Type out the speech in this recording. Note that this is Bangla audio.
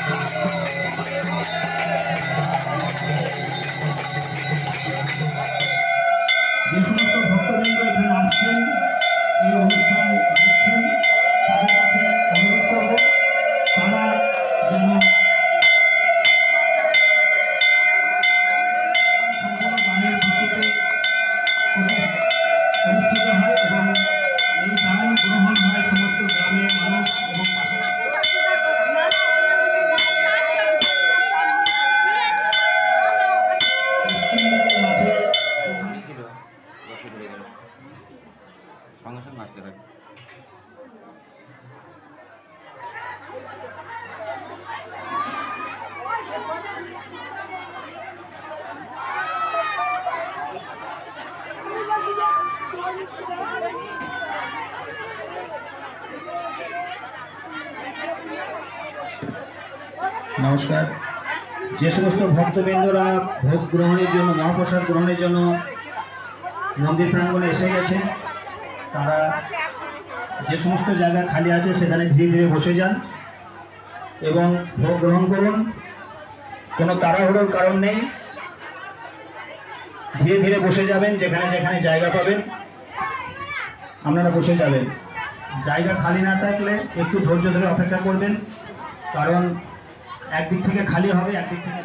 যে সমস্ত ভক্তবৃন্দ এখানে আসছেন এই অনুষ্ঠান দেখছেন তাদের কাছে অনুরোধ করব তারা যেন সম্পূর্ণ গানের ভিত্তিতে অনুষ্ঠিত হয় এবং এই গান গ্রহণ হয় সমস্ত গ্রামের মানুষ এবং নমস্কার। যে সমস্ত ভক্তবৃন্দরা ভোগ গ্রহণের জন্য মহাপ্রসাদ গ্রহণের জন্য মন্দির প্রাঙ্গণে এসে গেছে তারা যে সমস্ত জায়গা খালি আছে সেখানে ধীরে ধীরে বসে যান এবং ভোগ গ্রহণ করুন। কোনো তাড়াহুড়োর কারণ নেই, ধীরে ধীরে বসে যাবেন, যেখানে যেখানে জায়গা পাবেন আপনারা বসে যাবেন। জায়গা খালি না থাকলে একটু ধৈর্য ধরে অপেক্ষা করবেন, কারণ একদিক থেকে খালি হবে, একদিক থেকে